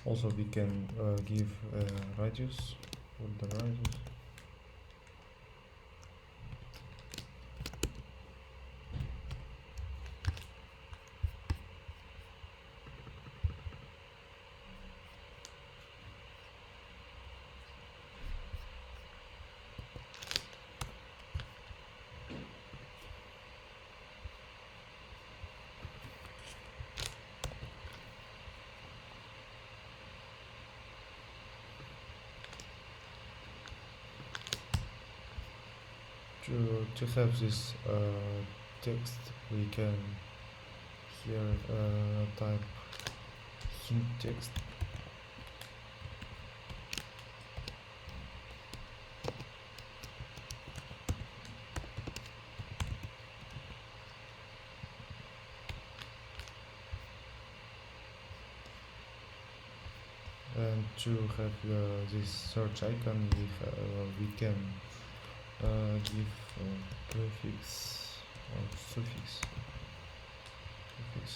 Also we can give radius for the radius. To have this text, we can here type hint text. And to have this search icon, we can give prefix or suffix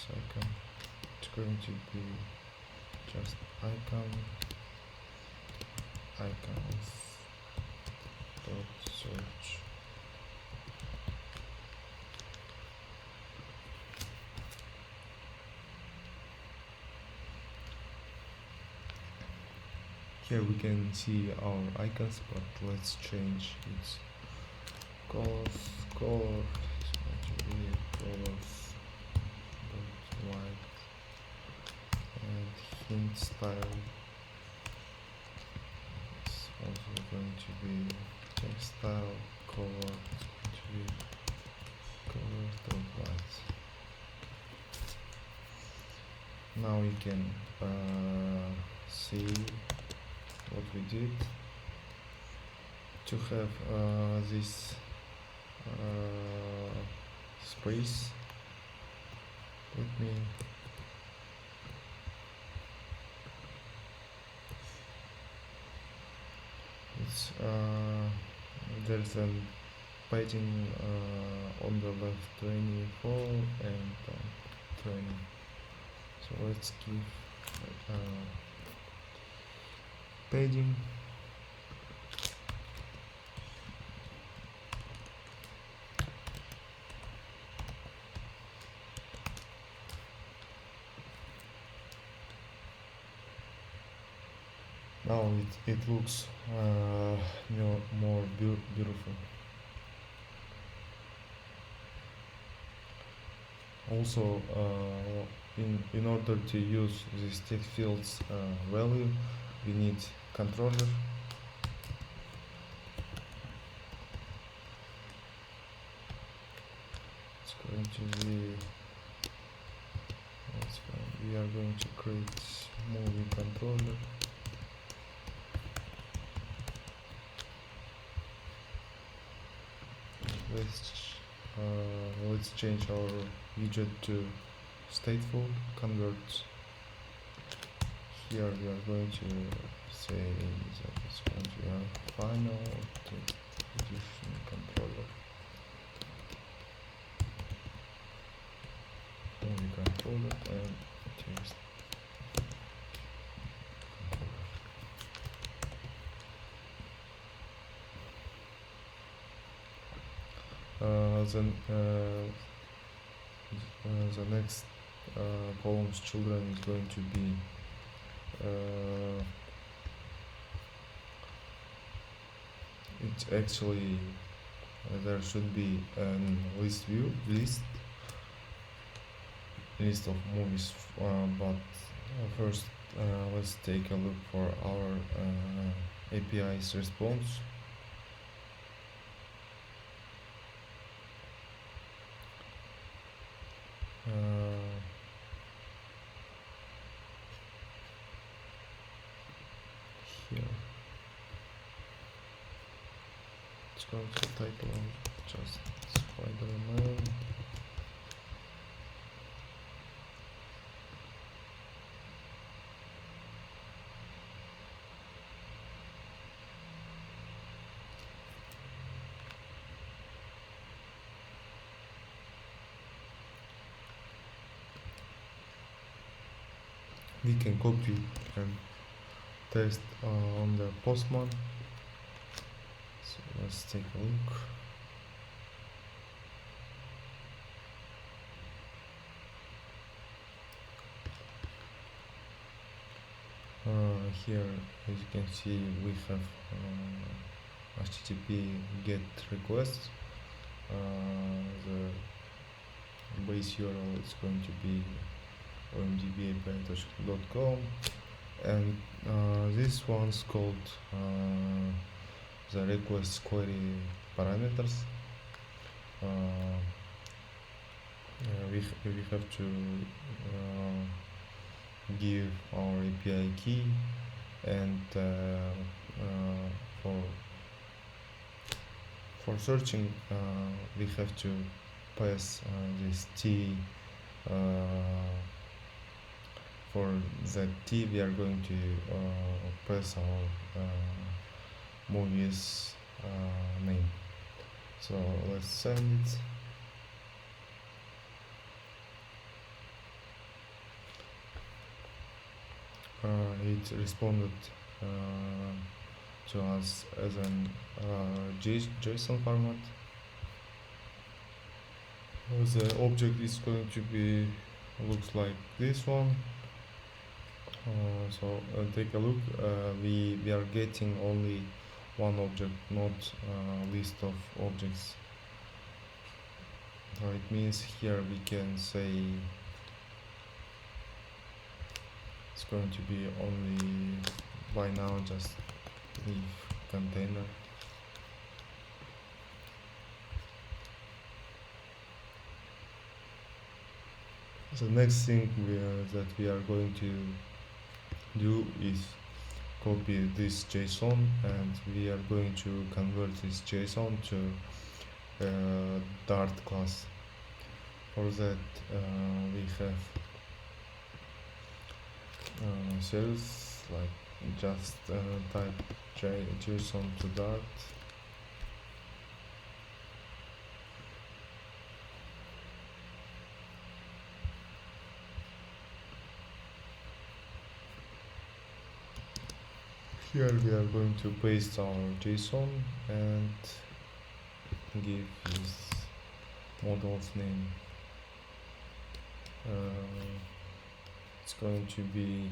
icon. It's going to be just icons dot search. Here we can see our icons, but let's change its colors. Color is going to be colors dot white, and hint style is also going to be text style. Color is going to be color dot white. Now we can see what we did. To have this space, let me there's a padding on the left 24 and 20, so let's give padding. Now it looks more beautiful. Also, in order to use this text field's value, we need controller. It's going to be we are going to create movie controller. Let's change our widget to stateful converts. Here we are going to say that it's going to be a final to edition controller. Movie controller and text. The next column's children is going to be it's actually there should be a list of movies, but first let's take a look for our API's response. Here it's going to title just Spider-Man. we can copy and test on the postman. So let's take a look. Here, as you can see, we have HTTP GET requests. The base URL is going to be omdbapi.com, and this one's called the request query parameters. We have to give our API key, and for searching we have to pass this T. For that T we are going to pass our movie's name. So let's send it. It responded to us as an JSON format. The object is going to be looks like this one. So take a look. We are getting only one object, not a list of objects. So it means here we can say it's going to be only, by now, just leave container. The next thing that we are going to do is copy this JSON, and we are going to convert this JSON to Dart class. For that we have cells, like just type JSON to Dart. Here we are going to paste our JSON and give this model's name. It's going to be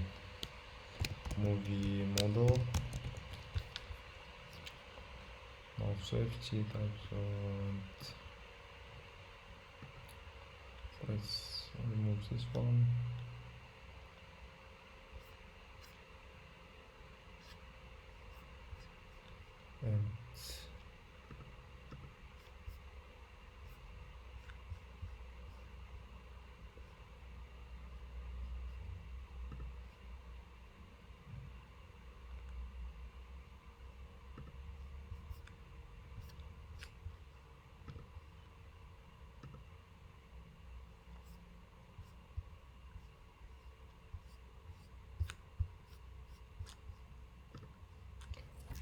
movie model. Now safety types, and let's remove this one. And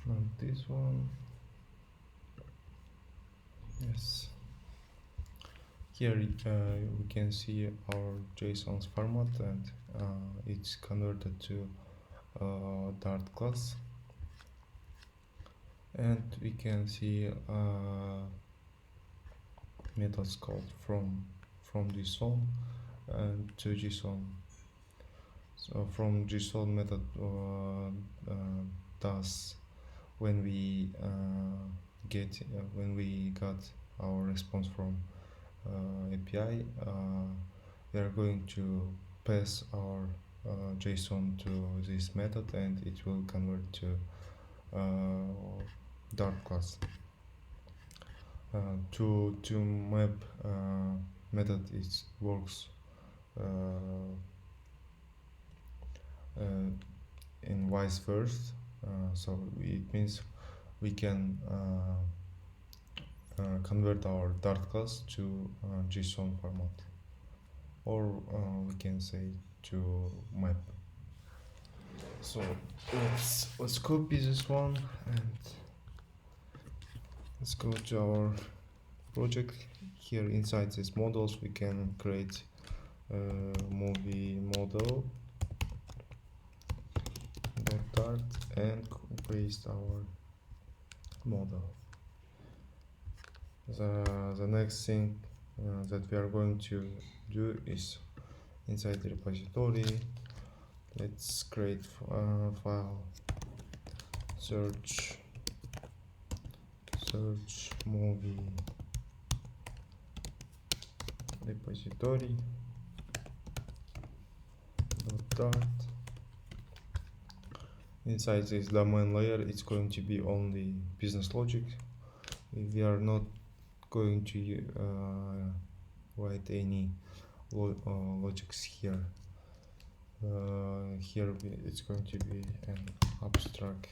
not this one. Yes. Here we can see our JSON's format, and it's converted to Dart class, and we can see methods called from JSON and to JSON. So from JSON method does when we got our response from API, we are going to pass our JSON to this method, and it will convert to Dart class. To map method, it works in vice versa. So it means we can convert our Dart class to JSON format, or we can say to map. So let's copy this one, and let's go to our project. Here inside these models we can create a movie model. dart and paste our model. The next thing that we are going to do is inside the repository. Let's create a file search movie repository dart. Inside this domain layer, it's going to be only business logic. We are not going to write any logics here. Here it's going to be an abstract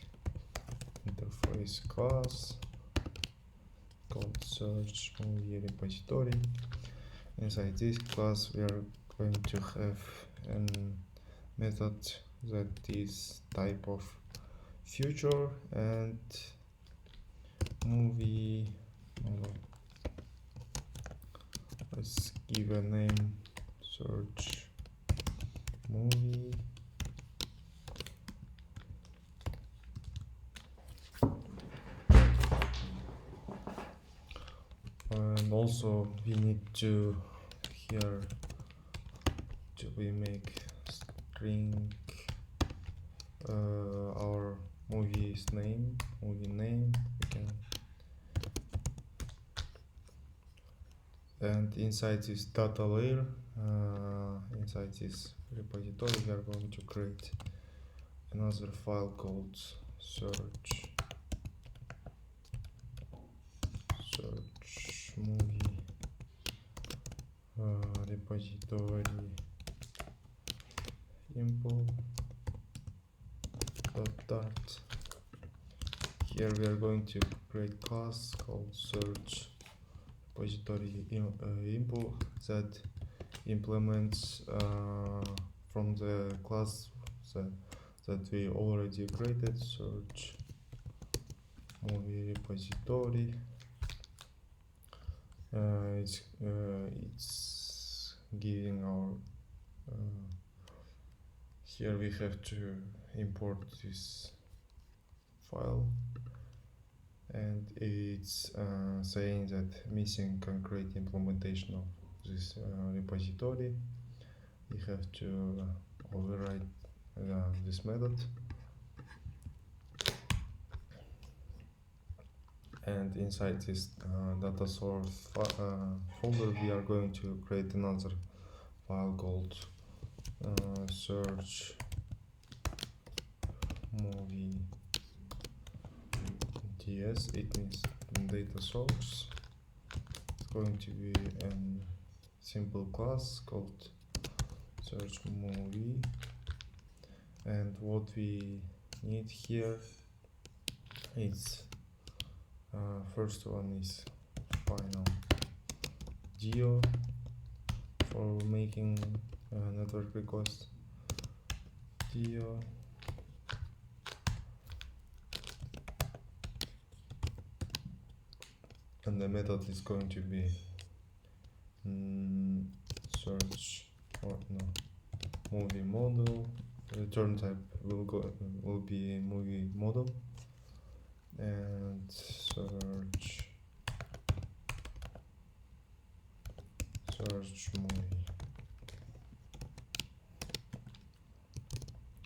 interface class called search movie repository. Inside this class we are going to have a method that is type of future and movie model. Let's give a name search movie and also we need to here we make string our movie name we can, and inside this data layer inside this repository we are going to create another file called search movie repository import dart. Here we are going to create class called search repository import that implements from the class that we already created, search movie repository. It's giving our here we have to import this file, and it's saying that missing concrete implementation of this repository. We have to override this method, and inside this data source folder we are going to create another file called search movie ds. It means data source. It's going to be a simple class called search movie, and what we need here is first one is final geo for making network request geo, and the method is going to be search or no movie model. Return type will be movie model, and search movie.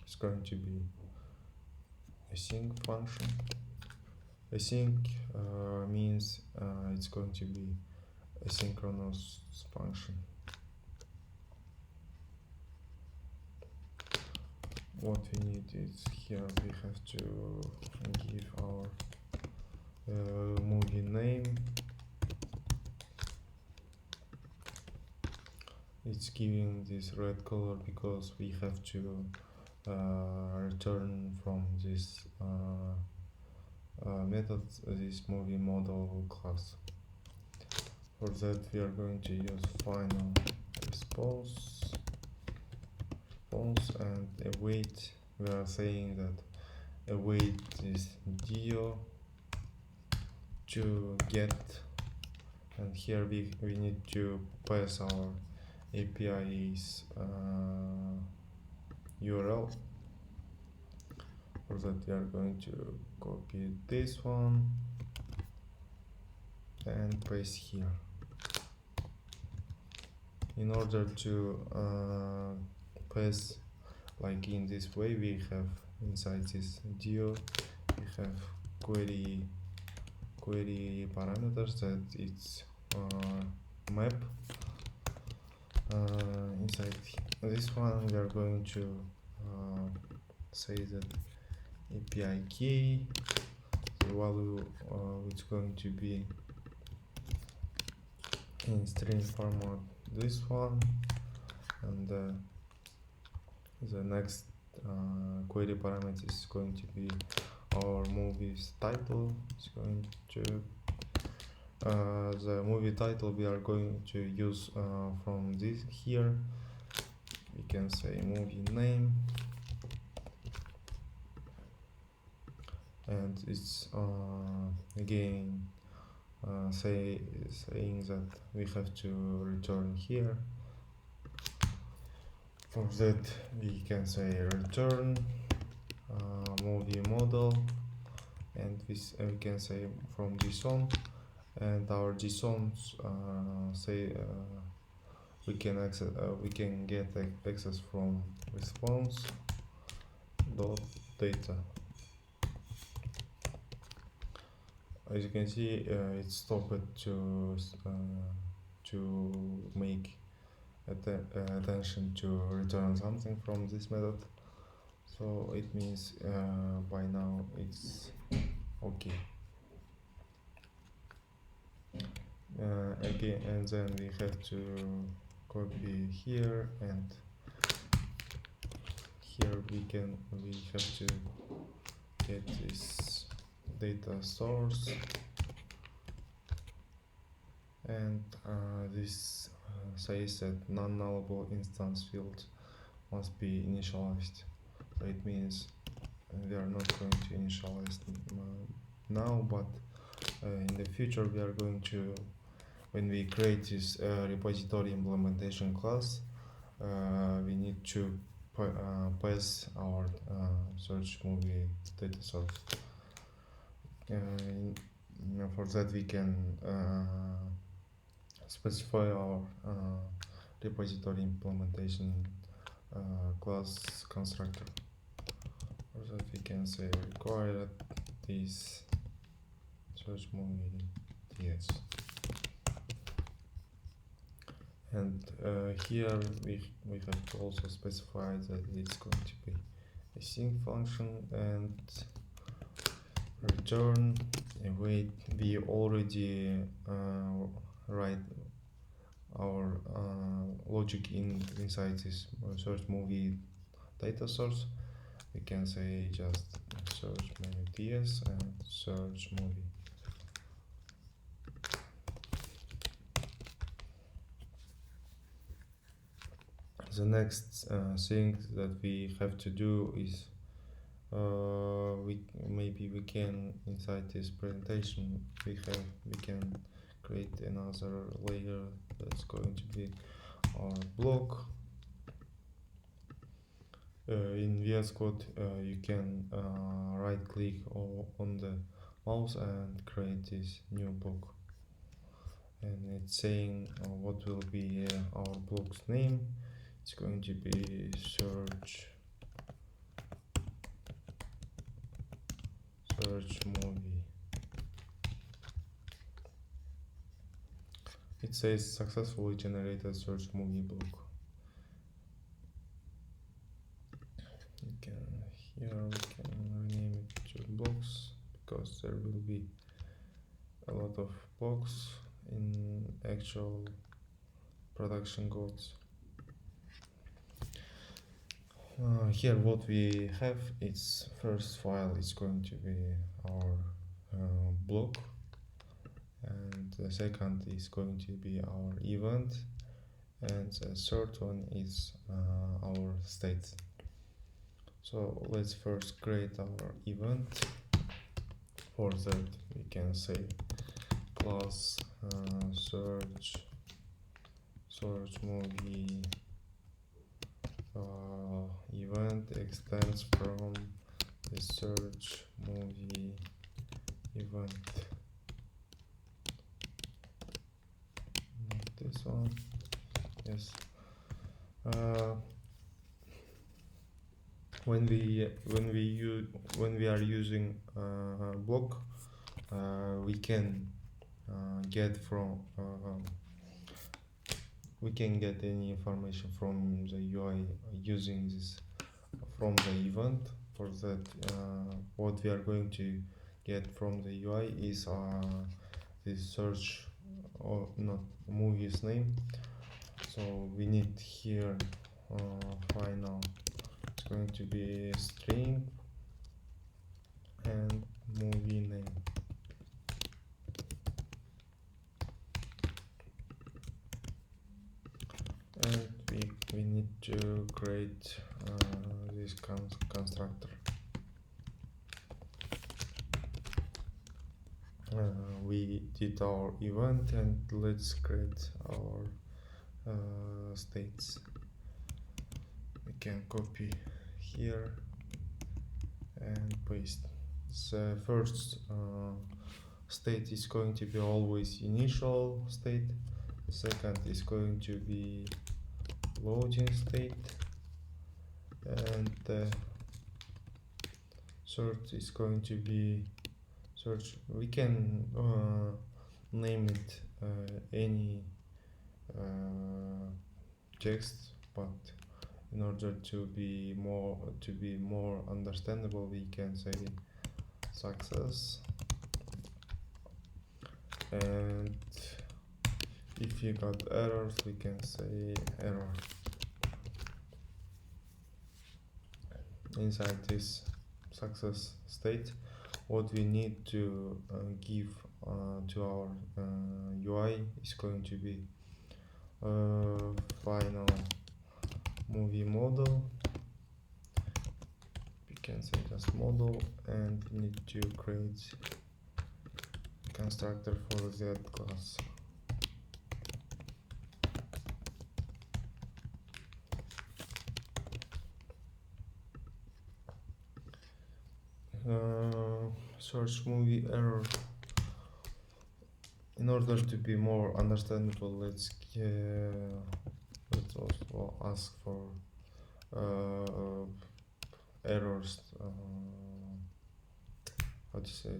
It's going to be async function. Async means it's going to be asynchronous function. What we need is here we have to give our movie name. It's giving this red color because we have to return from this method this movie model class. For that we are going to use final response and await. We are saying that await is geo to get, and here we need to pass our API's URL. For that we are going to copy this one and paste here. In order to paste like in this way, we have inside this dio we have query parameters that it's map. Inside this one we are going to say that API key, the value it's going to be in string format, this one, and the next query parameter is going to be our movie's title. It's going to the movie title we are going to use from this here. We can say movie name, and it's again saying that we have to return here. For that we can say return movie model, and we can say from JSON, and our JSONs say we can get access from response dot data. As you can see, it stopped to make attention to return something from this method, so it means by now it's okay. Again, and then we have to copy here, and here we have to get this data source, and this says that non-nullable instance field must be initialized. So it means we are not going to initialize now, but in the future we are going to, when we create this repository implementation class, we need to pass our search movie data source. For that we can specify our repository implementation class constructor. For that we can say required this search movie ts, and here we have to also specify that it's going to be a sync function and return. Wait, we already write our logic inside this search movie data source. We can say just search movie ts and search movie. The next thing that we have to do is we can, inside this presentation we can create another layer that's going to be our block. In VS Code you can right click on the mouse and create this new block, and it's saying what will be our block's name. It's going to be search movie. It says successfully generated search movie block. Here we can rename it to blocks, because there will be a lot of blocks in actual production codes. Here what we have, its first file is going to be our block, and the second is going to be our event, and the third one is our state. So let's first create our event. For that we can say class search movie event extends from the search movie event. Not this one. Yes. When we are using block, we can get from we can get any information from the UI using this from the event. For that, what we are going to get from the UI is the search or not movie's name. So we need here final. It's going to be string and movie name. And we need to create this constructor. We did our event, and let's create our states. We can copy here and paste. The first state is going to be always initial state. The second is going to be loading state, and the third is going to be search. We can name it any text, but in order to be more understandable, we can say success. And if you got errors, we can say error. Inside this success state, what we need to give to our UI is going to be final movie model. We can say just model, and we need to create constructor for that class. Search movie error. In order to be more understandable, let's also ask for errors. How to say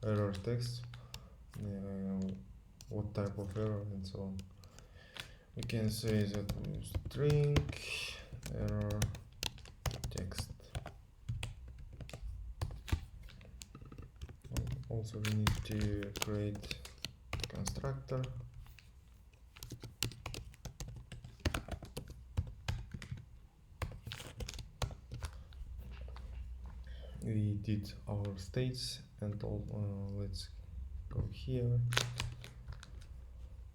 error text? What type of error and so on. We can say that string error text. Also, we need to create constructor. We did our states, and all. Let's go here.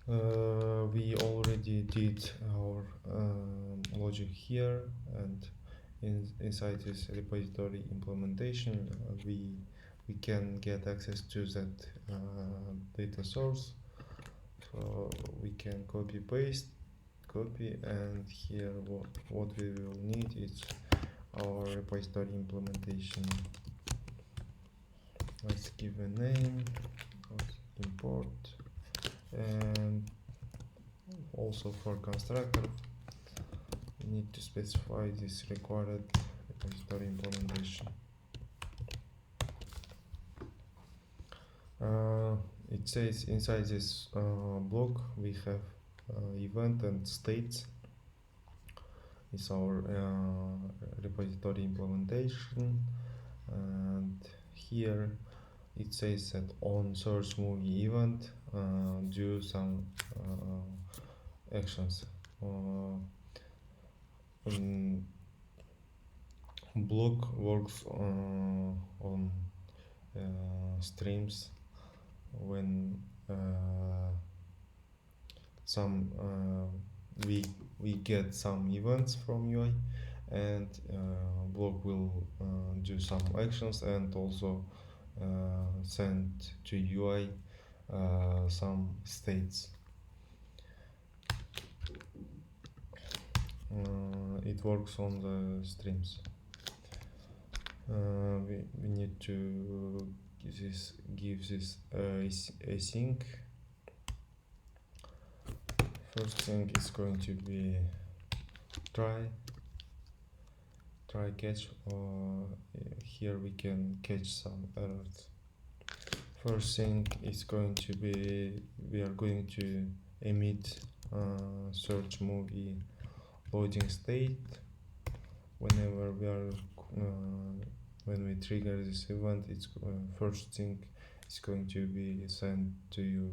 We already did our logic here, and inside this repository implementation, we can get access to that data source. So we can copy, and here what we will need is our repository implementation. Let's give a name, import, and also for constructor we need to specify this required repository implementation. It says inside this block we have event and states. It's our repository implementation, and here it says that on search movie event do some actions. Block works on streams when some we get some events from UI, and block will do some actions and also send to UI some states. it works on the streams. We need to give this async. First thing is going to be try catch, or here we can catch some errors. First thing is going to be, we are going to emit search movie loading state whenever we are when we trigger this event. It's first thing is going to be sent to you,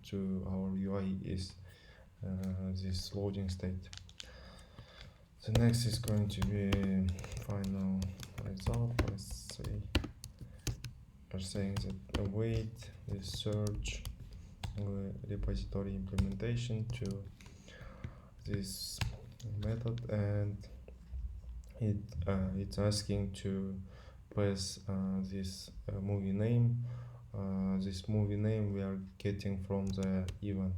to our UI, is this loading state. The next is going to be final result. Let's say we're saying that await this search repository implementation to this method, and it's asking to pass this movie name. This movie name we are getting from the event.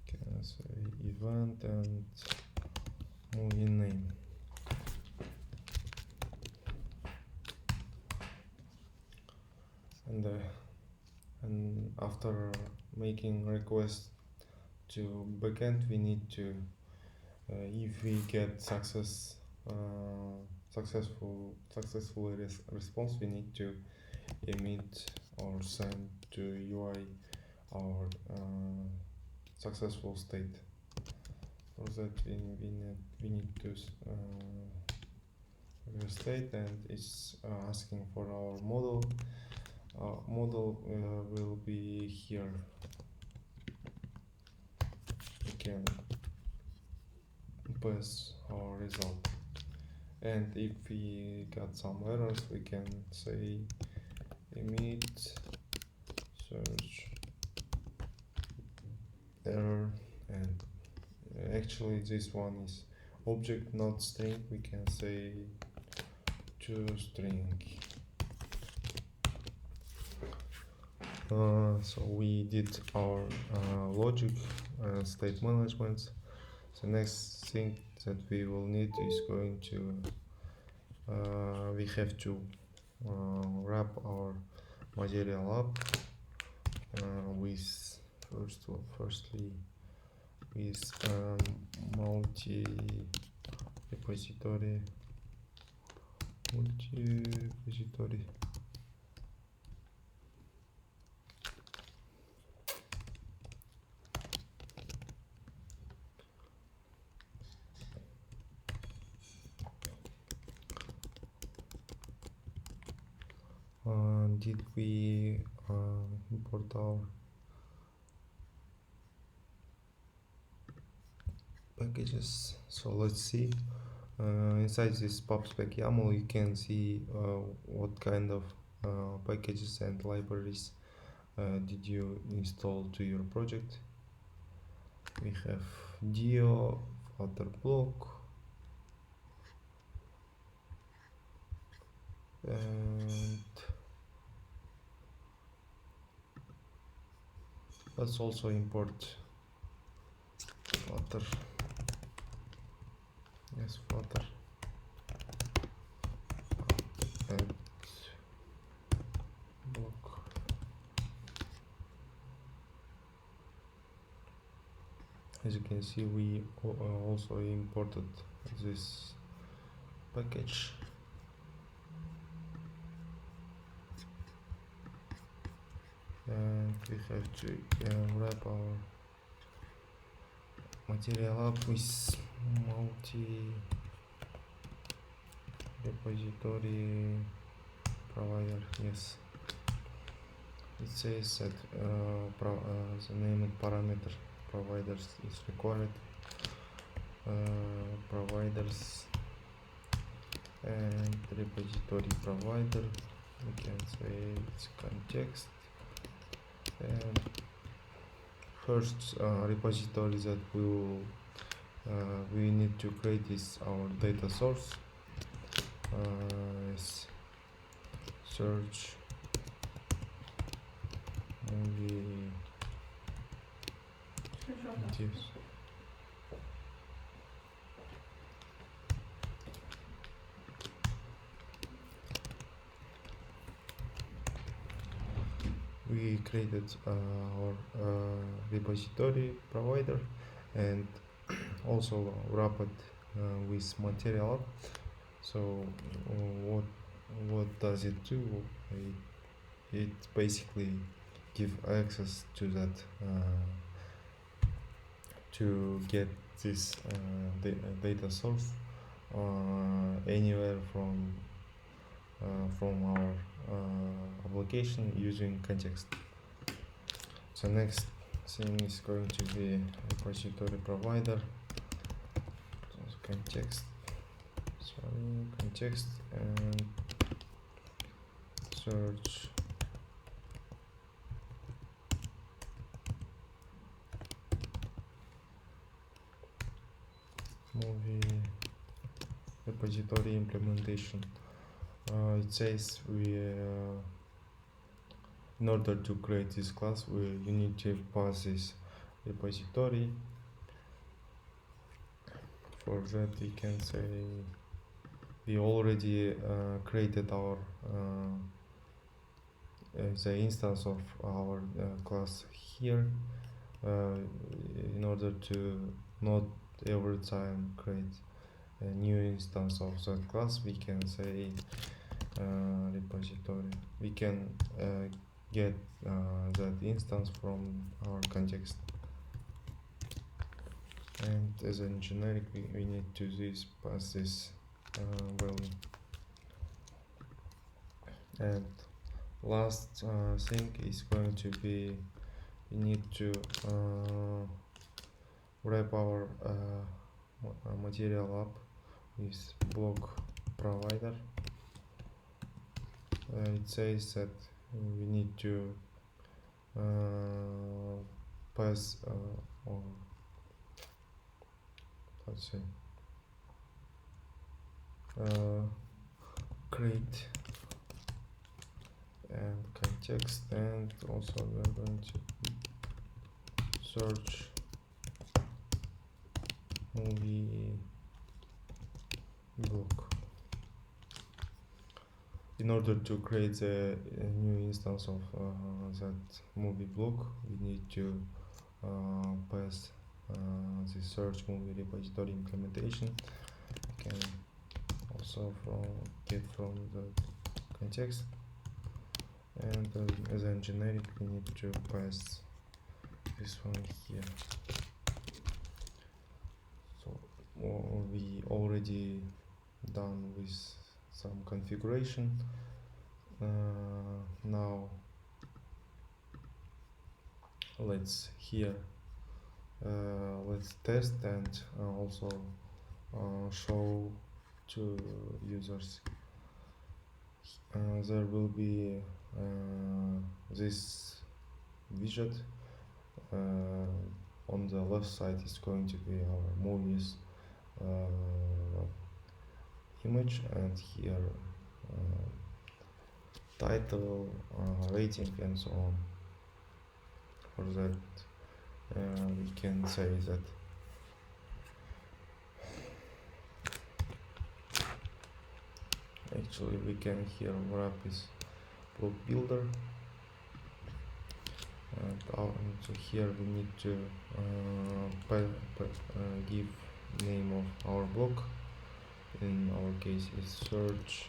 Can say event and movie name. And after making request to backend, we need to, if we get successful response, we need to emit or send to UI our successful state. For that we need to state, and it's asking for our model. Model will be here. We can pass our result, and if we got some errors, we can say emit search error, and actually this one is object, not string. We can say to string. So we did our logic state management. The next thing that we will need is going to we have to wrap our material up with firstly with multi repository did we import our packages? So let's see. Inside this pubspec YAML you can see what kind of packages and libraries did you install to your project. We have Dio, Flutter block, and let's also import Flutter. Yes, Flutter. And block. As you can see, we also imported this package. And we have to wrap our material up with multi repository provider. Yes, it says that the name and parameter providers is required. Providers and repository provider, we can say it's context. And first repository that we need to create is our data source. Is search movie this. We created our repository provider and also wrap it with material. So what does it do? It basically give access to that to get this data source anywhere from our application using context. So next thing is going to be repository provider. Context and search movie repository implementation. It says we in order to create this class you need to pass this repository. For that we can say we already created our the instance of our class here in order to not every time create a new instance of that class. We can say repository. We can get that instance from our context, and as a generic we need to pass this value. And last thing is going to be we need to wrap our material up with block provider. It says that we need to pass or let's say create and context, and also we are going to search movie block. In order to create a new instance of that movie block, we need to pass the search movie repository implementation. You can also get from the context, and as a generic we need to pass this one here. So we already done with some configuration. Now let's test and also show to users. There will be this widget. On the left side is going to be our movies image, and here title, rating, and so on. For that we can say that actually we can here wrap this block builder, and so here we need to give name of our block. In our case is search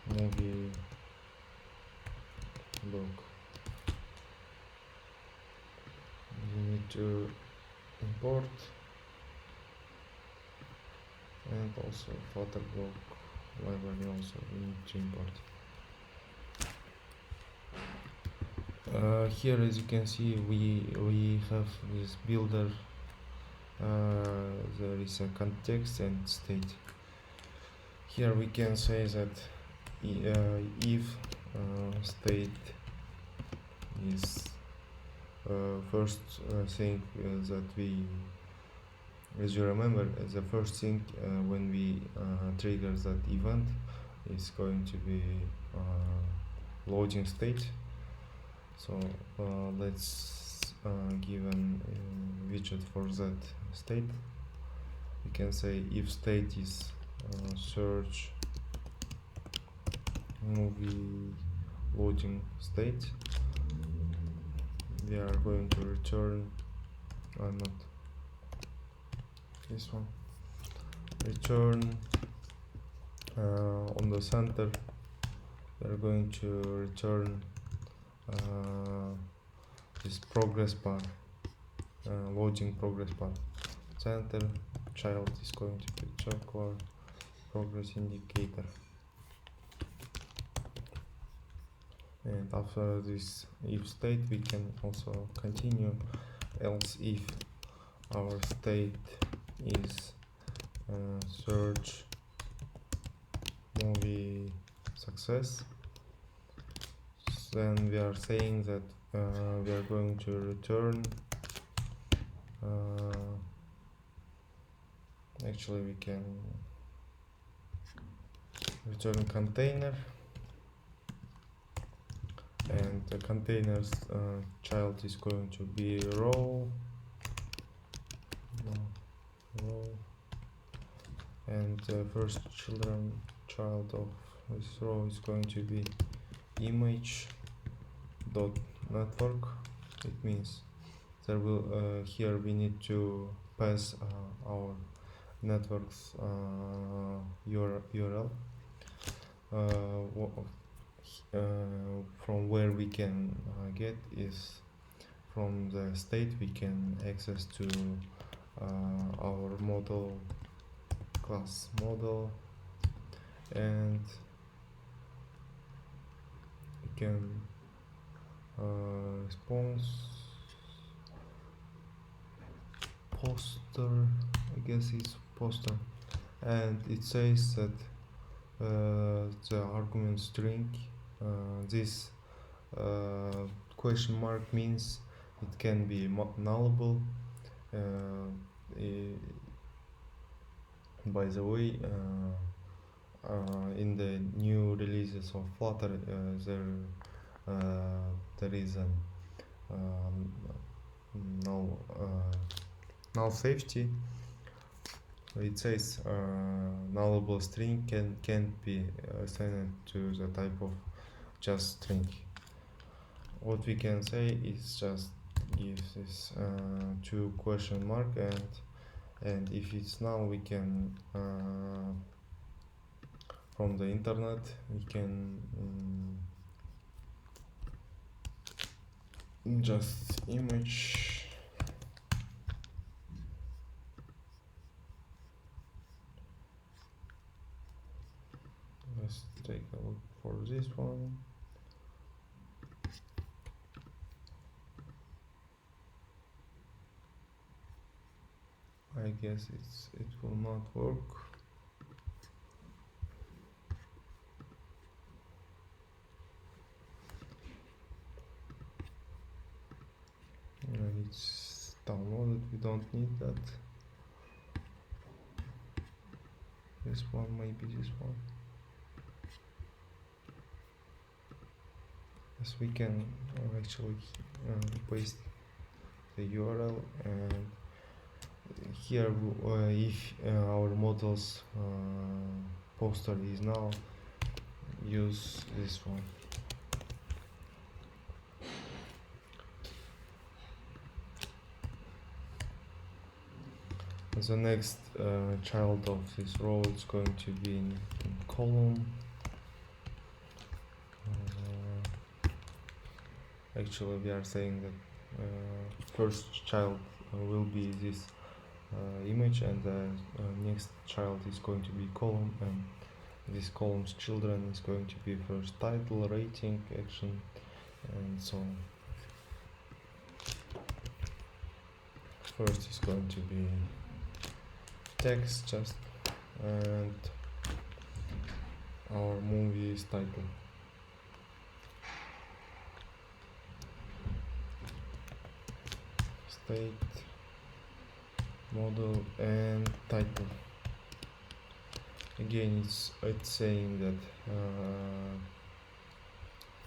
movie block. We need to import, and also fluter block library also we need to import. Here, as you can see, we have this builder. There is a context and state. Here we can say that if state is first thing that we, as you remember, the first thing when we trigger that event is going to be loading state. So let's give an widget for that state. We can say if state is search movie loading state, we are going to return not this one, return on the center. We are going to return this progress bar, loading progress bar. Center child is going to be chocolate progress indicator. And after this if state, we can also continue, else if our state is search movie success, then we are saying that we are going to return actually we can return container, and the container's child is going to be row, and the first child of this row is going to be image dot network. It means there will here we need to pass our network's URL from where we can get is from the state we can access to our model class model, and we can response poster, I guess it's poster, and it says that the argument string, this question mark means it can be nullable. By the way, in the new releases of Flutter, there is a null safety. It says nullable string can't be assigned to the type of just string. What we can say is just give this two question mark, and if it's null, we can from the internet we can just image let's take a look for this one. I guess it will not work. It's downloaded, we don't need that. This one, maybe this one. Yes, we can actually paste the URL, and here if our model's poster is now, use this one. The next child of this row is going to be in column. Actually, we are saying that first child will be this image, and the next child is going to be column, and this column's children is going to be first title, rating, action, and so on. First is going to be text just, and our movie's title. State, model, and title. Again, it's saying that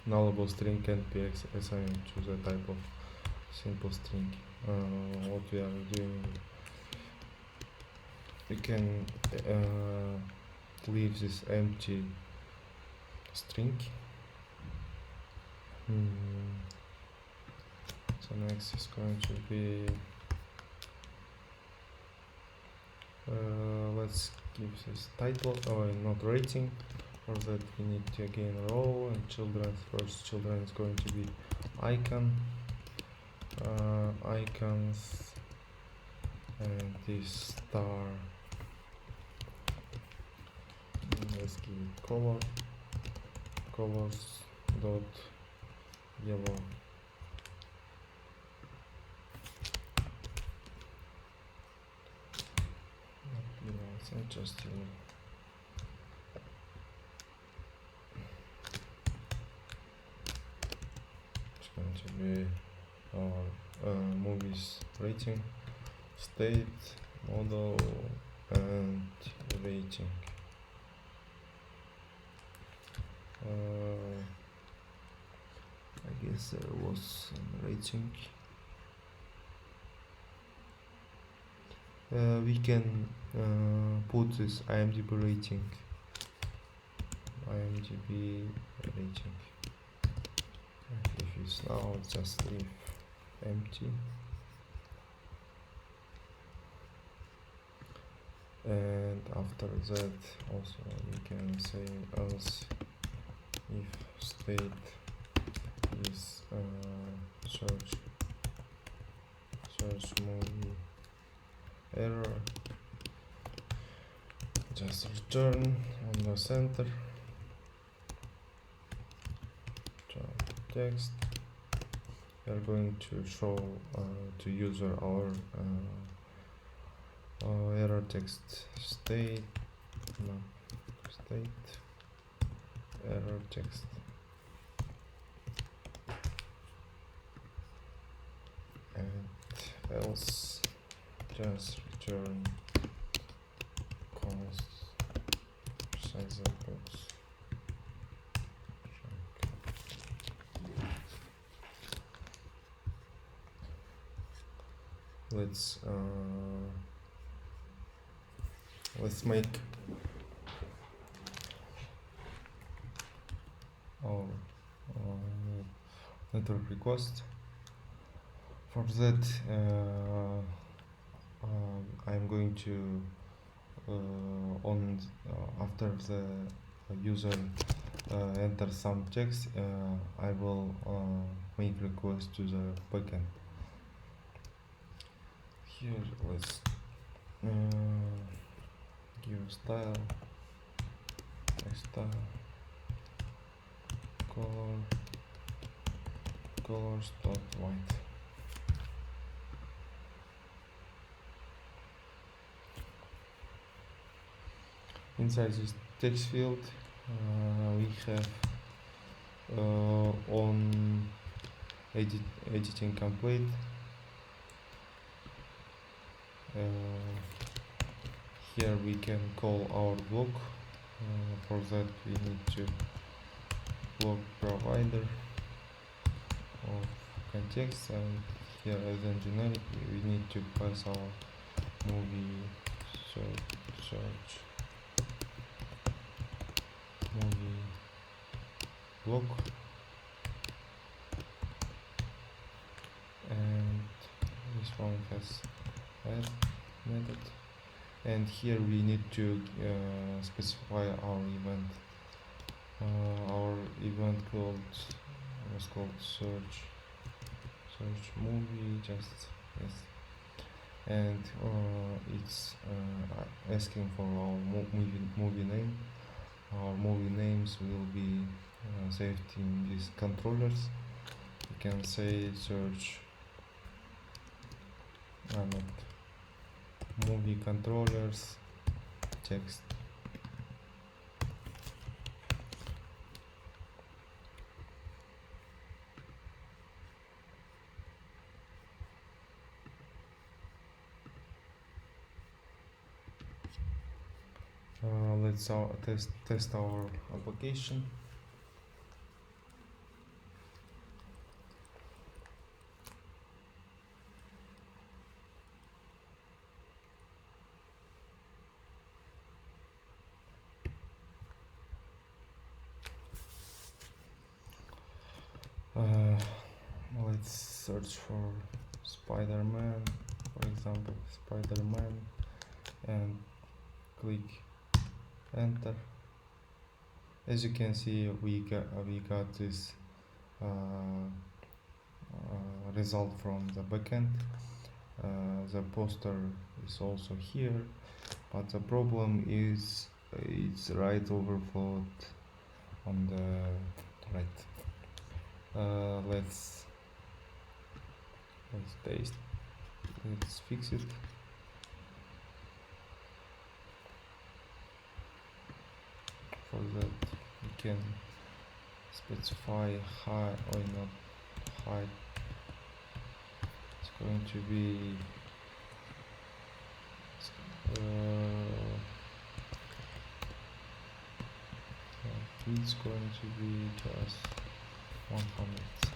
nullable string can be assigned to the type of simple string. What we are doing, we can leave this empty string. So next is going to be let's give this title or not rating. For that we need to again row and children. First children is going to be icon, icons, and this star. Let's give it color, colors dot yellow. It's interesting. It's going to be our movies rating, state, model, and rating. I guess there was a rating. We can put this IMDb rating. IMDb rating. And if it's now, just leave empty. And after that, also we can say else if state is search movie error, just return on the center text. We are going to show to user our error text state error text, and else just return const size of box. Let's make our network request. For that, I'm going to after the user enters some text, I will make request to the backend. Here, let's give style, colors dot white. Inside this text field, we have on editing complete. Here we can call our block. For that we need to block provider of context, and here as a generic we need to pass our movie search movie block, and this one has add method, and here we need to specify our event. Our event was called search movie, just yes, and it's asking for our movie name. Our movie names will be saved in these controllers. You can say search not movie controllers text. Let's test our application. let's search for Spider-Man, for example, Spider-Man, and click enter. As you can see, we got this result from the backend. The poster is also here, but the problem is it's right overflowed on the right. Let's paste. Let's fix it. For that, we can specify high or not high. It's going to be it's going to be just 100.